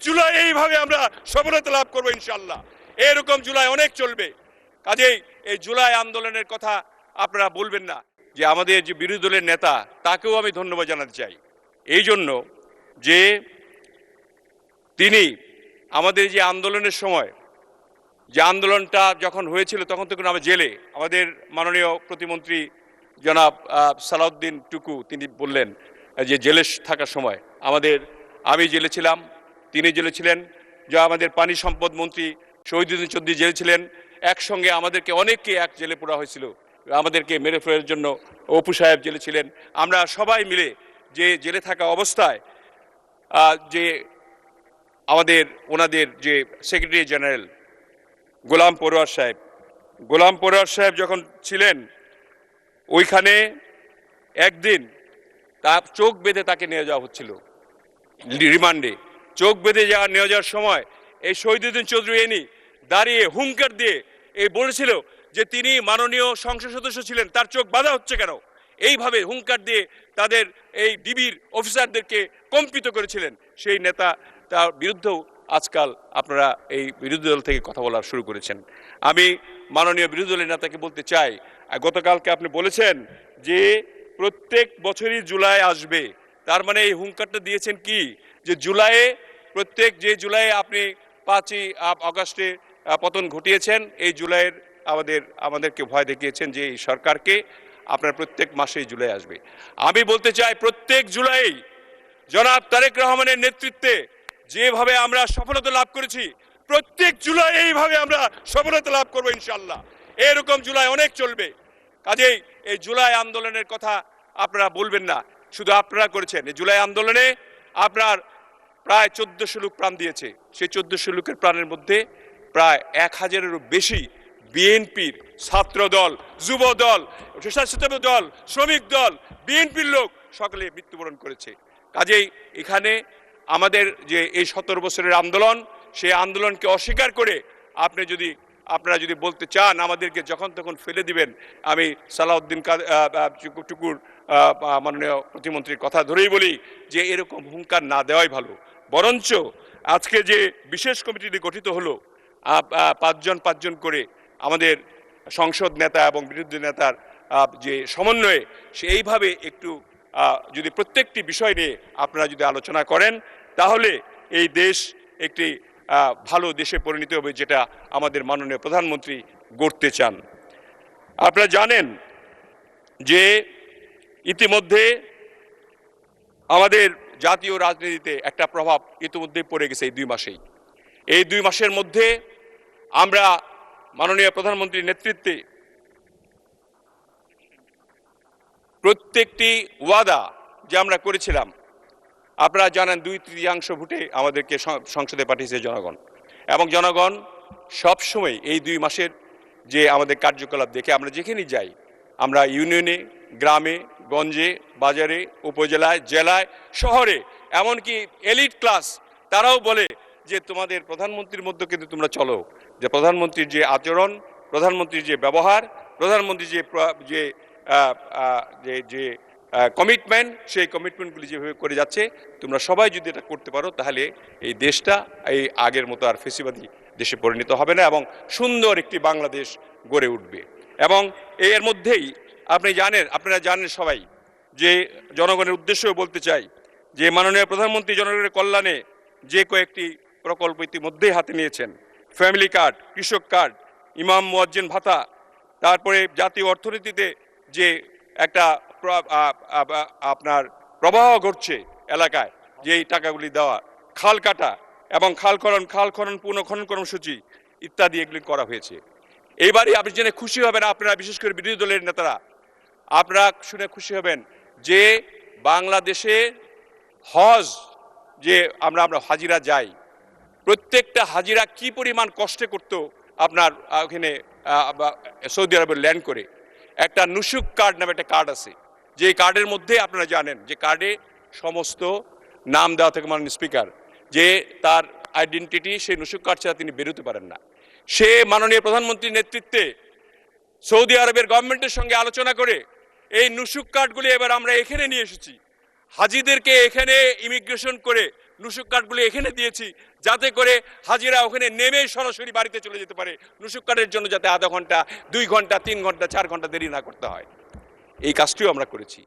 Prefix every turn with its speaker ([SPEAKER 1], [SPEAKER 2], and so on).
[SPEAKER 1] জুলাই এইভাবে আমরা সফলতা লাভ করবো ইনশাল্লাহ। এরকম জুলাই অনেক চলবে। কাজেই এই জুলাই আন্দোলনের কথা আপনারা বলবেন না। যে আমাদের যে বিরোধী দলের নেতা, তাকেও আমি ধন্যবাদ জানাতে চাই এই জন্য যে তিনি আমাদের যে আন্দোলনের সময়, যে আন্দোলনটা যখন হয়েছিল তখন তখন আমরা জেলে, আমাদের মাননীয় প্রতিমন্ত্রী জনাব সালাউদ্দিন টুকু তিনি বললেন যে জেলে থাকার সময় আমি জেলে ছিলাম, তিনি জেলে ছিলেন, যা আমাদের পানি সম্পদ মন্ত্রী শহীদুদ্দিন চৌধুরী জেলে ছিলেন, একসঙ্গে আমাদেরকে অনেককে এক জেলে পোড়া হয়েছিল, আমাদেরকে মেরে ফেলার জন্য অপু সাহেব জেলে ছিলেন। আমরা সবাই মিলে যে জেলে থাকা অবস্থায় যে ওনাদের যে সেক্রেটারি জেনারেল গোলাম পরোয়ার সাহেব যখন ছিলেন, ওইখানে একদিন তার চোখ বেঁধে তাকে নিয়ে যাওয়া হচ্ছিল রিমান্ডে। চোখ বেঁধে নিয়ে যাওয়ার সময় এই শহীদুদ্দিন চৌধুরী এনি দাঁড়িয়ে হুঙ্কার দিয়ে বলেছিল যে তিনি মাননীয় সংসদ সদস্য ছিলেন, তার চোখ বাঁধা হচ্ছে কেন, এইভাবে হুঙ্কার দিয়ে তাদের এই ডিবির অফিসারদেরকে কম্পিত করেছিলেন। সেই নেতা তার বিরুদ্ধেও আজকাল আপনারা এই বিরোধী দল থেকে কথা বলা শুরু করেছেন। আমি মাননীয় বিরোধী দলের নেতাকে বলতে চাই, গতকালকে আপনি বলেছেন যে প্রত্যেক বছরই জুলাই আসবে, তার মানে এই হুঙ্কারটা দিয়েছেন কি যে জুলাইয়ে আপনি 5ই আগস্টে পতন ঘটিয়েছেন, এই জুলাইয়ের আমাদেরকে ভয় দেখিয়েছেন যে এই সরকারকে আপনার প্রত্যেক মাসেই জুলাই আসবে। আমি বলতে চাই প্রত্যেক জুলাই জনাব তারেক রহমানের নেতৃত্বে যেভাবে আমরা সফলতা লাভ করেছি, প্রত্যেক জুলাই এইভাবে আমরা সফলতা লাভ করবো ইনশাল্লাহ। এরকম জুলাই অনেক চলবে। কাজেই এই জুলাই আন্দোলনের কথা আপনারা বলবেন না, শুধু আপনারা করেছেন। এই জুলাই আন্দোলনে আপনার প্রায় 1400 লোক প্রাণ দিয়েছে। সেই 1400 লোকের প্রাণের মধ্যে প্রায় 1000-এরও বেশি বিএনপির ছাত্র দল, যুব দল, স্বেচ্ছাসেবক দল, শ্রমিক দল, বিএনপির লোক সকলে মৃত্যুবরণ করেছে। কাজেই এখানে আমাদের যে এই 17 বছরের আন্দোলন, সেই আন্দোলনকে অস্বীকার করে আপনারা যদি বলতে চান আমাদেরকে যখন তখন ফেলে দিবেন, আমি সালাউদ্দিন টুকুর মাননীয় প্রতিমন্ত্রীর কথা ধরেই বলি যে এরকম হুঙ্কার না দেওয়াই ভালো। বরঞ্চ আজকে যে বিশেষ কমিটিটি গঠিত হলো 5 জন করে আমাদের সংসদ নেতা এবং বিরোধী নেতার যে সমন্বয়ে, সেইভাবে একটু যদি প্রত্যেকটি বিষয় নিয়ে আপনারা যদি আলোচনা করেন, তাহলে এই দেশ একটি ভালো দেশে পরিণত হবে, যেটা আমাদের মাননীয় প্রধানমন্ত্রী গড়তে চান। আপনারা জানেন যে ইতিমধ্যে আমাদের জাতীয় রাজনীতিতে একটা প্রভাব ইতিমধ্যে পড়ে গেছে এই 2 মাসেই। এই 2 মাসের মধ্যে আমরা মাননীয় প্রধানমন্ত্রীর নেতৃত্বে প্রত্যেকটি ওয়াদা যে আমরা করেছিলাম, আপনারা জানেন 2/3 ভোটে আমাদেরকে সংসদে পাঠিয়েছে জনগণ, এবং জনগণ সবসময় এই 2 মাসের যে আমাদের কার্যকলাপ দেখে আমরা যেখানেই যাই, আমরা ইউনিয়নে, গ্রামে, গঞ্জে, বাজারে, উপজেলায়, জেলায়, শহরে, এমনকি এলিট ক্লাস তারাও বলে যে তোমাদের প্রধানমন্ত্রীর মধ্যে কিন্তু তোমরা চলো, যে প্রধানমন্ত্রীর যে আচরণ, প্রধানমন্ত্রীর যে ব্যবহার, প্রধানমন্ত্রীর যে কমিটমেন্ট, সেই কমিটমেন্টগুলি যেভাবে করে যাচ্ছে, তোমরা সবাই যদি এটা করতে পারো, তাহলে এই দেশটা এই আগের মতো আর ফেসিবাদী দেশে পরিণত হবে না এবং সুন্দর একটি বাংলাদেশ গড়ে উঠবে। এবং এর মধ্যেই আপনারা জানেন সবাই যে জনগণের উদ্দেশ্যেও বলতে চাই যে মাননীয় প্রধানমন্ত্রী জনগণের কল্যাণে যে কয়েকটি প্রকল্প ইতিমধ্যেই হাতে নিয়েছেন, ফ্যামিলি কার্ড, কৃষক কার্ড, ইমাম মুয়াজ্জিন ভাতা, তারপরে জাতীয় অর্থনীতিতে যে একটা আপনার প্রবাহ ঘটছে এলাকায়, যে এই টাকাগুলি দেওয়া, খাল কাটা এবং খাল খনন পুনঃখনন কর্মসূচি ইত্যাদি এগুলি করা হয়েছে। এইবারই আপনি জেনে খুশি হবেন, আপনারা বিশেষ করে বিরোধী দলের নেতারা, আপনারা শুনে খুশি হবেন যে বাংলাদেশে হজ যে আমরা হাজিরা যাই, প্রত্যেকটা হাজিরা কি পরিমাণ কষ্টে করতো আপনার ওখানে সৌদি আরবে ল্যান্ড করে। একটা নুসুক কার্ড নামে একটা কার্ড আছে, যে কার্ডের মধ্যে আপনারা জানেন যে কার্ডে সমস্ত নাম দেওয়া থেকে মাননীয় স্পিকার, যে তার আইডেন্টিটি সেই নুসুক কার্ড ছাড়া তিনি বেরোতে পারেন না। সে মাননীয় প্রধানমন্ত্রীর নেতৃত্বে সৌদি আরবের গভর্নমেন্টের সঙ্গে আলোচনা করে এই নুসুক কার্ডগুলি এবার আমরা এখানে নিয়ে এসেছি। হাজিদেরকে এখানে ইমিগ্রেশন করে নুসুক কার্ডগুলো এখানে দিয়েছি, যাতে করে হাজিরা ওখানে নেমে সরাসরি বাড়িতে চলে যেতে পারে, নুসুক কার্ডের জন্য যাতে আধা ঘন্টা, 2 ঘন্টা, 3 ঘন্টা, 4 ঘন্টা দেরি না করতে হয়। এই কাজটিও আমরা করেছি।